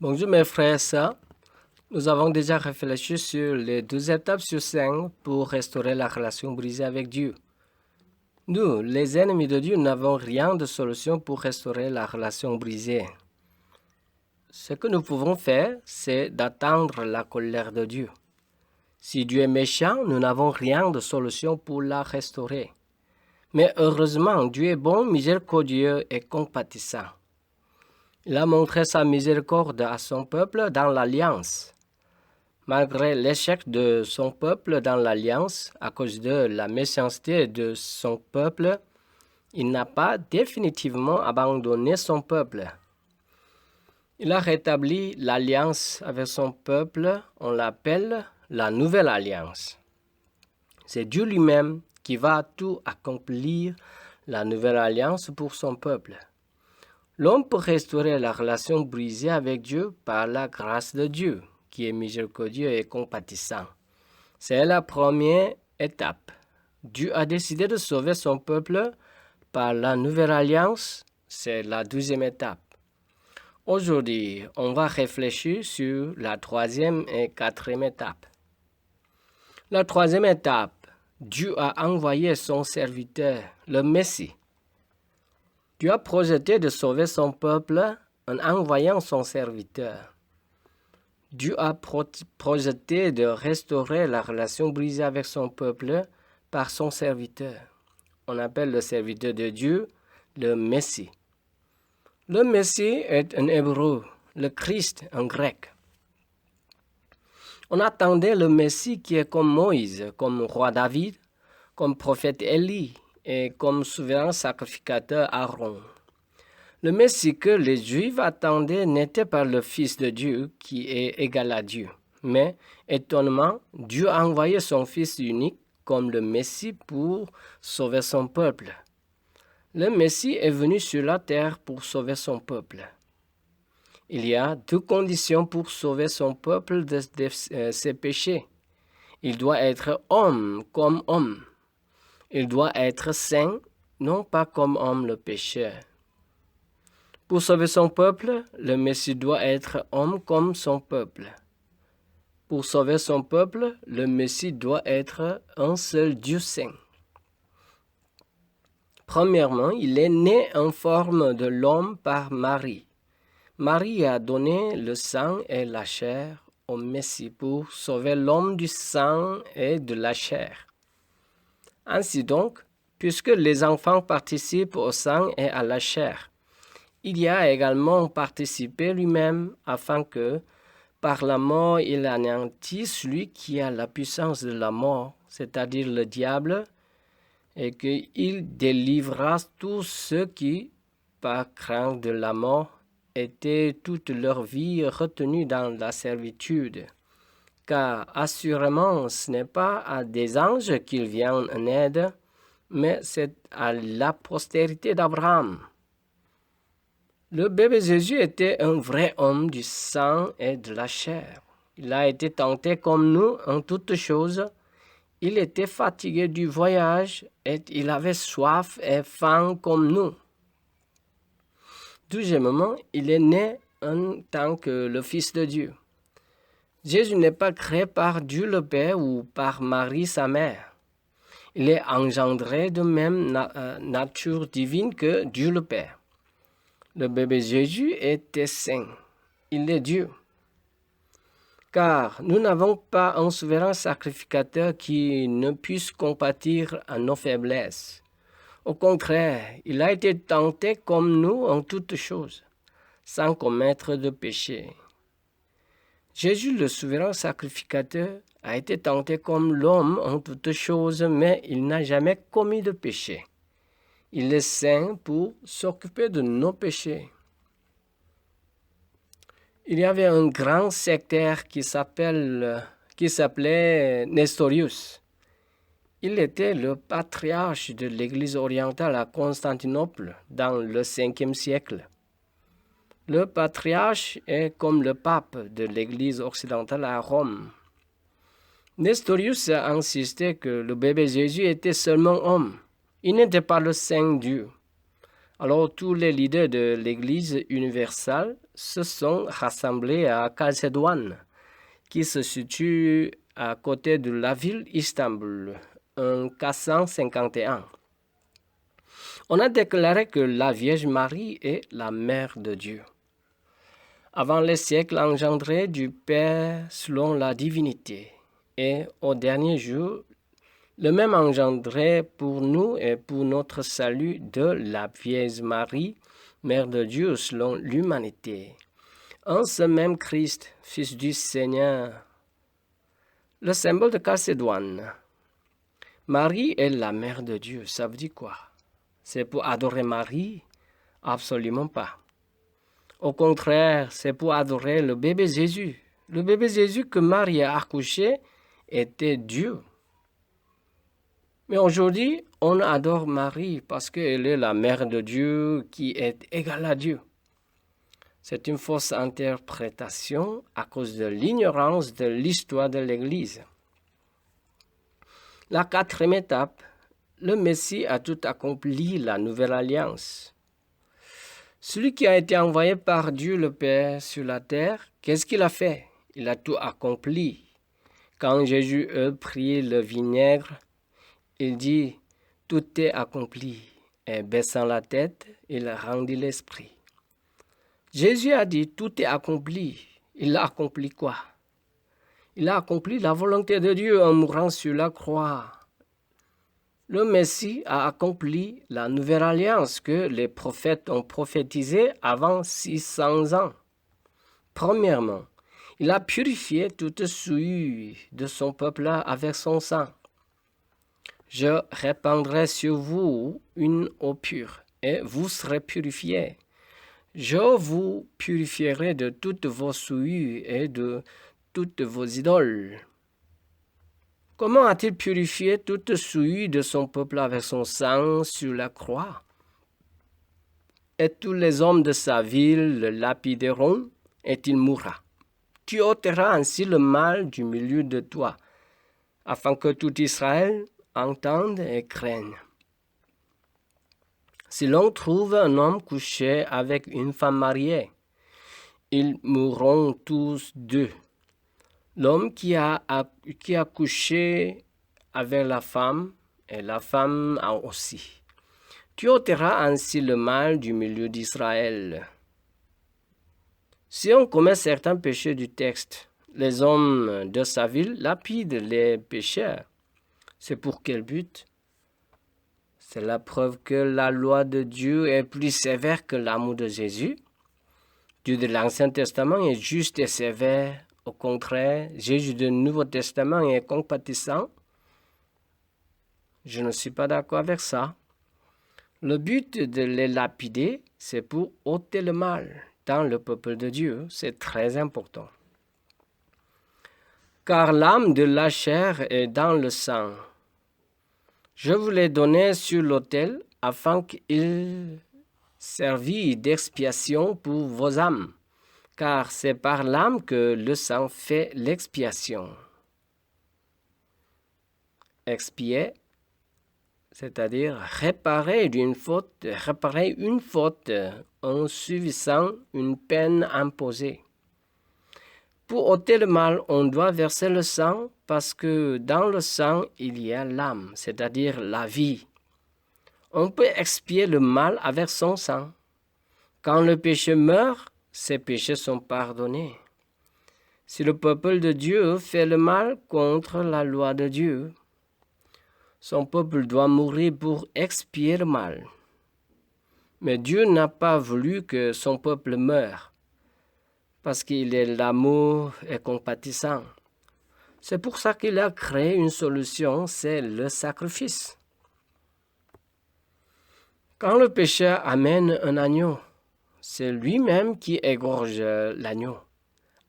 Bonjour mes frères et sœurs. Nous avons déjà réfléchi sur les 12 étapes sur 5 pour restaurer la relation brisée avec Dieu. Nous, les ennemis de Dieu, n'avons rien de solution pour restaurer la relation brisée. Ce que nous pouvons faire, c'est d'attendre la colère de Dieu. Si Dieu est méchant, nous n'avons rien de solution pour la restaurer. Mais heureusement, Dieu est bon, miséricordieux et compatissant. Il a montré sa miséricorde à son peuple dans l'Alliance. Malgré l'échec de son peuple dans l'Alliance, à cause de la méchanceté de son peuple, il n'a pas définitivement abandonné son peuple. Il a rétabli l'alliance avec son peuple, on l'appelle la Nouvelle Alliance. C'est Dieu lui-même qui va tout accomplir la Nouvelle Alliance pour son peuple. L'homme peut restaurer la relation brisée avec Dieu par la grâce de Dieu, qui est miséricordieux et compatissant. C'est la première étape. Dieu a décidé de sauver son peuple par la Nouvelle Alliance. C'est la deuxième étape. Aujourd'hui, on va réfléchir sur la troisième et quatrième étape. La troisième étape, Dieu a envoyé son serviteur, le Messie. Dieu a projeté de sauver son peuple en envoyant son serviteur. Dieu a projeté de restaurer la relation brisée avec son peuple par son serviteur. On appelle le serviteur de Dieu le Messie. Le Messie est un hébreu, le Christ en grec. On attendait le Messie qui est comme Moïse, comme roi David, comme prophète Élie et comme souverain sacrificateur Aaron. Le Messie que les Juifs attendaient n'était pas le Fils de Dieu qui est égal à Dieu. Mais, étonnamment, Dieu a envoyé son Fils unique comme le Messie pour sauver son peuple. Le Messie est venu sur la terre pour sauver son peuple. Il y a deux conditions pour sauver son peuple de ses péchés. Il doit être homme comme homme. Il doit être saint, non pas comme homme le pécheur. Pour sauver son peuple, le Messie doit être homme comme son peuple. Pour sauver son peuple, le Messie doit être un seul Dieu saint. Premièrement, il est né en forme de l'homme par Marie. Marie a donné le sang et la chair au Messie pour sauver l'homme du sang et de la chair. Ainsi donc, puisque les enfants participent au sang et à la chair, il y a également participé lui-même afin que, par la mort, il anéantisse celui qui a la puissance de la mort, c'est-à-dire le diable, et qu'il délivrera tous ceux qui, par crainte de la mort, étaient toute leur vie retenus dans la servitude. Car assurément, ce n'est pas à des anges qu'il vient en aide, mais c'est à la postérité d'Abraham. Le bébé Jésus était un vrai homme du sang et de la chair. Il a été tenté comme nous en toutes choses. Il était fatigué du voyage et il avait soif et faim comme nous. Deuxièmement, il est né en tant que le Fils de Dieu. Jésus n'est pas créé par Dieu le Père ou par Marie sa mère. Il est engendré de même nature divine que Dieu le Père. Le bébé Jésus était saint. Il est Dieu. Car nous n'avons pas un souverain sacrificateur qui ne puisse compatir à nos faiblesses. Au contraire, il a été tenté comme nous en toutes choses, sans commettre de péché. Jésus, le souverain sacrificateur, a été tenté comme l'homme en toutes choses, mais il n'a jamais commis de péché. Il est saint pour s'occuper de nos péchés. Il y avait un grand sectaire qui s'appelait Nestorius. Il était le patriarche de l'Église orientale à Constantinople dans le 5e siècle. Le patriarche est comme le pape de l'Église occidentale à Rome. Nestorius a insisté que le bébé Jésus était seulement homme. Il n'était pas le Saint Dieu. Alors tous les leaders de l'Église universelle se sont rassemblés à Chalcédoine, qui se situe à côté de la ville Istanbul, en 451. On a déclaré que la Vierge Marie est la Mère de Dieu. Avant les siècles engendrés du Père selon la divinité, et au dernier jour, le même engendré pour nous et pour notre salut de la Vierge Marie, Mère de Dieu selon l'humanité. En ce même Christ, Fils du Seigneur. Le symbole de Chalcédoine. Marie est la Mère de Dieu. Ça veut dire quoi? C'est pour adorer Marie? Absolument pas. Au contraire, c'est pour adorer le bébé Jésus. Le bébé Jésus que Marie a accouché était Dieu. Mais aujourd'hui, on adore Marie parce qu'elle est la Mère de Dieu qui est égale à Dieu. C'est une fausse interprétation à cause de l'ignorance de l'histoire de l'Église. La quatrième étape, le Messie a tout accompli, la nouvelle alliance. Celui qui a été envoyé par Dieu le Père sur la terre, qu'est-ce qu'il a fait? Il a tout accompli. Quand Jésus a pris le vinaigre, il dit « Tout est accompli » et baissant la tête, il rendit l'esprit. Jésus a dit « Tout est accompli ». Il a accompli quoi? Il a accompli la volonté de Dieu en mourant sur la croix. Le Messie a accompli la nouvelle alliance que les prophètes ont prophétisée avant 600 ans. Premièrement, il a purifié toute souillure de son peuple avec son sang. Je répandrai sur vous une eau pure, et vous serez purifiés. Je vous purifierai de toutes vos souillures et de toutes vos idoles. Comment a-t-il purifié toute souillure de son peuple avec son sang sur la croix? Et tous les hommes de sa ville le lapideront, et il mourra. Tu ôteras ainsi le mal du milieu de toi, afin que tout Israël entende et craigne. Si l'on trouve un homme couché avec une femme mariée, ils mourront tous deux. L'homme qui a couché avec la femme, et la femme aussi. Tu ôteras ainsi le mal du milieu d'Israël. Si on commet certains péchés du texte, les hommes de sa ville lapident les pécheurs. C'est pour quel but? C'est la preuve que la loi de Dieu est plus sévère que l'amour de Jésus. Dieu de l'Ancien Testament est juste et sévère. Au contraire, Jésus du Nouveau Testament est compatissant. Je ne suis pas d'accord avec ça. Le but de les lapider, c'est pour ôter le mal dans le peuple de Dieu. C'est très important. Car l'âme de la chair est dans le sang. Je vous l'ai donné sur l'autel afin qu'il servît d'expiation pour vos âmes. Car c'est par l'âme que le sang fait l'expiation. Expier, c'est-à-dire réparer une faute en subissant une peine imposée. Pour ôter le mal, on doit verser le sang parce que dans le sang, il y a l'âme, c'est-à-dire la vie. On peut expier le mal avec son sang. Quand le péché meurt, ses péchés sont pardonnés. Si le peuple de Dieu fait le mal contre la loi de Dieu, son peuple doit mourir pour expier le mal. Mais Dieu n'a pas voulu que son peuple meure, parce qu'il est l'amour et compatissant. C'est pour ça qu'il a créé une solution, c'est le sacrifice. Quand le pécheur amène un agneau, c'est lui-même qui égorge l'agneau.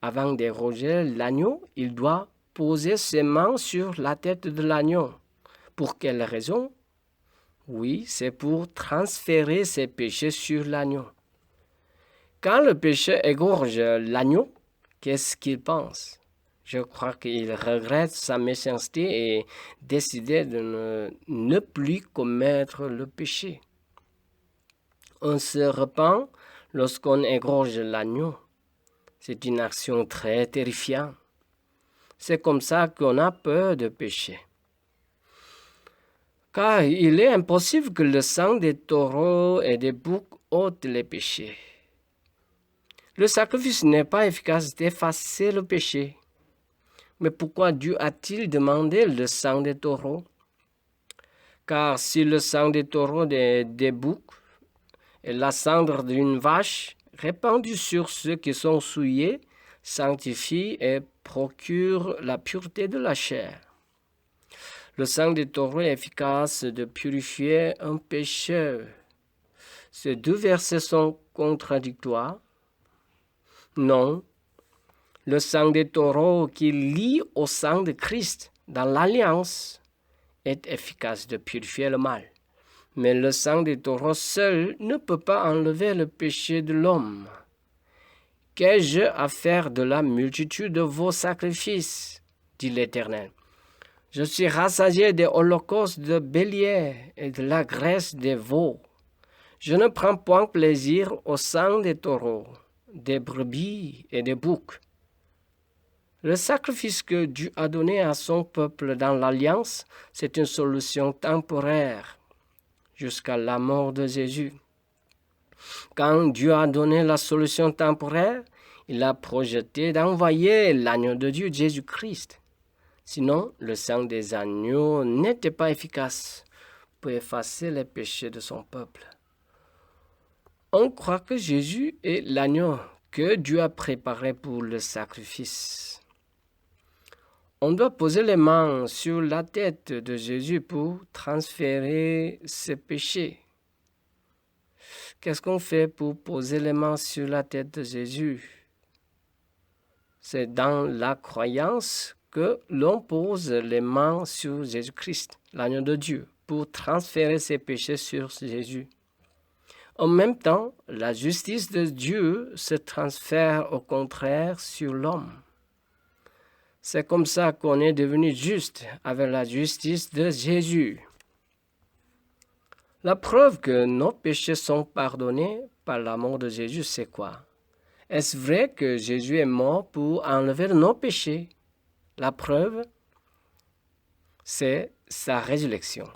Avant d'égorger l'agneau, il doit poser ses mains sur la tête de l'agneau. Pour quelle raison? Oui, c'est pour transférer ses péchés sur l'agneau. Quand le pécheur égorge l'agneau, qu'est-ce qu'il pense? Je crois qu'il regrette sa méchanceté et décide de ne plus commettre le péché. On se repent lorsqu'on égorge l'agneau. C'est une action très terrifiante. C'est comme ça qu'on a peur de pécher. Car il est impossible que le sang des taureaux et des boucs ôte les péchés. Le sacrifice n'est pas efficace d'effacer le péché. Mais pourquoi Dieu a-t-il demandé le sang des taureaux? Car si le sang des taureaux et des boucs et la cendre d'une vache répandue sur ceux qui sont souillés sanctifie et procure la pureté de la chair. Le sang des taureaux est efficace de purifier un pécheur. Ces deux versets sont contradictoires. Non, le sang des taureaux qui lie au sang de Christ dans l'alliance est efficace de purifier le mal. Mais le sang des taureaux seul ne peut pas enlever le péché de l'homme. Qu'ai-je à faire de la multitude de vos sacrifices, dit l'Éternel. Je suis rassasié des holocaustes de béliers et de la graisse des veaux. Je ne prends point plaisir au sang des taureaux, des brebis et des boucs. Le sacrifice que Dieu a donné à son peuple dans l'Alliance, c'est une solution temporaire jusqu'à la mort de Jésus. Quand Dieu a donné la solution temporaire, il a projeté d'envoyer l'agneau de Dieu, Jésus-Christ. Sinon, le sang des agneaux n'était pas efficace pour effacer les péchés de son peuple. On croit que Jésus est l'agneau que Dieu a préparé pour le sacrifice. On doit poser les mains sur la tête de Jésus pour transférer ses péchés. Qu'est-ce qu'on fait pour poser les mains sur la tête de Jésus? C'est dans la croyance que l'on pose les mains sur Jésus-Christ, l'agneau de Dieu, pour transférer ses péchés sur Jésus. En même temps, la justice de Dieu se transfère au contraire sur l'homme. C'est comme ça qu'on est devenu juste avec la justice de Jésus. La preuve que nos péchés sont pardonnés par la mort de Jésus, c'est quoi? Est-ce vrai que Jésus est mort pour enlever nos péchés? La preuve, c'est sa résurrection.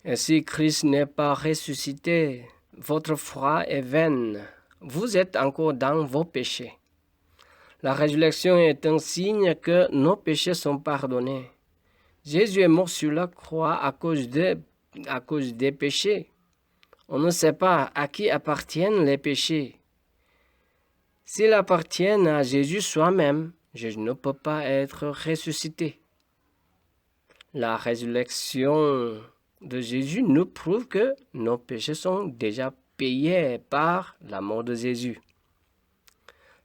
Et si Christ n'est pas ressuscité, votre foi est vaine. Vous êtes encore dans vos péchés. La résurrection est un signe que nos péchés sont pardonnés. Jésus est mort sur la croix à cause des péchés. On ne sait pas à qui appartiennent les péchés. S'ils appartiennent à Jésus soi-même, Jésus ne peut pas être ressuscité. La résurrection de Jésus nous prouve que nos péchés sont déjà payés par la mort de Jésus.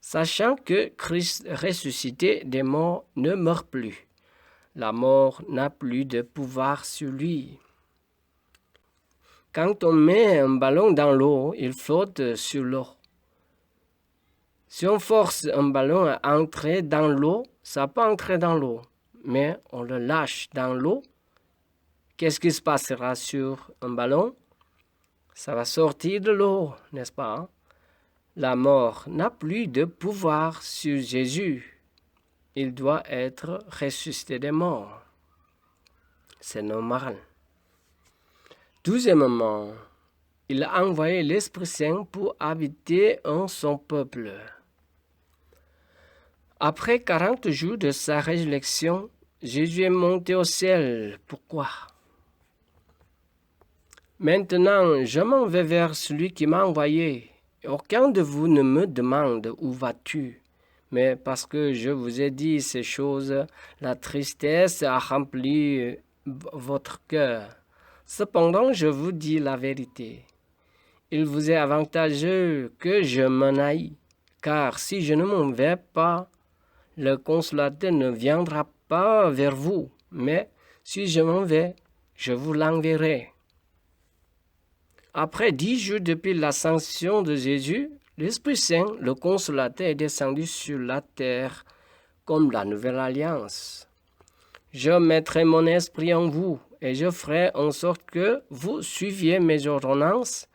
Sachant que Christ ressuscité des morts ne meurt plus, la mort n'a plus de pouvoir sur lui. Quand on met un ballon dans l'eau, il flotte sur l'eau. Si on force un ballon à entrer dans l'eau, ça peut entrer dans l'eau, mais on le lâche dans l'eau. Qu'est-ce qui se passera sur un ballon? Ça va sortir de l'eau, n'est-ce pas? La mort n'a plus de pouvoir sur Jésus. Il doit être ressuscité des morts. C'est normal. Deuxièmement, il a envoyé l'Esprit Saint pour habiter en son peuple. Après 40 jours de sa résurrection, Jésus est monté au ciel. Pourquoi? Maintenant, je m'en vais vers celui qui m'a envoyé. Aucun de vous ne me demande où vas-tu, mais parce que je vous ai dit ces choses, la tristesse a rempli votre cœur. Cependant, je vous dis la vérité. Il vous est avantageux que je m'en aille, car si je ne m'en vais pas, le consolateur ne viendra pas vers vous, mais si je m'en vais, je vous l'enverrai. Après 10 jours depuis l'ascension de Jésus, l'Esprit Saint, le Consolateur, est descendu sur la terre comme la nouvelle alliance. Je mettrai mon esprit en vous et je ferai en sorte que vous suiviez mes ordonnances,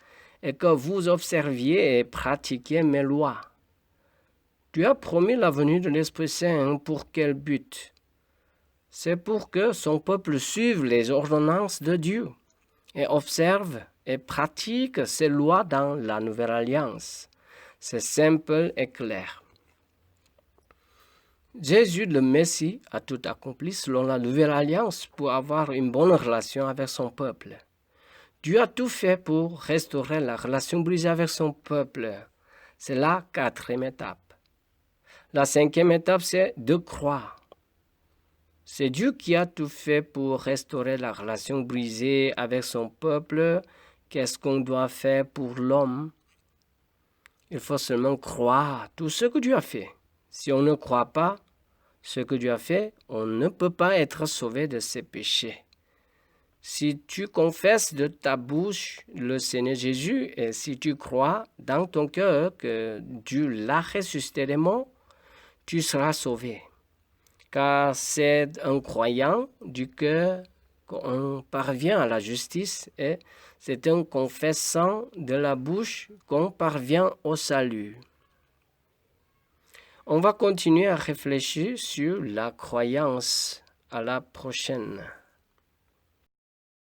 et que vous observiez et pratiquiez mes lois. Dieu a promis la venue de l'Esprit Saint pour quel but? C'est pour que son peuple suive les ordonnances de Dieu et observe et pratique ses lois dans la Nouvelle Alliance. C'est simple et clair. Jésus, le Messie, a tout accompli selon la Nouvelle Alliance pour avoir une bonne relation avec son peuple. Dieu a tout fait pour restaurer la relation brisée avec son peuple. C'est la 4e étape. La 5e étape, c'est de croire. C'est Dieu qui a tout fait pour restaurer la relation brisée avec son peuple. Qu'est-ce qu'on doit faire pour l'homme? Il faut seulement croire tout ce que Dieu a fait. Si on ne croit pas ce que Dieu a fait, on ne peut pas être sauvé de ses péchés. Si tu confesses de ta bouche le Seigneur Jésus et si tu crois dans ton cœur que Dieu l'a ressuscité des morts, tu seras sauvé. Car c'est en croyant du cœur qu'on parvient à la justice et c'est en confessant de la bouche qu'on parvient au salut. On va continuer à réfléchir sur la croyance. À la prochaine.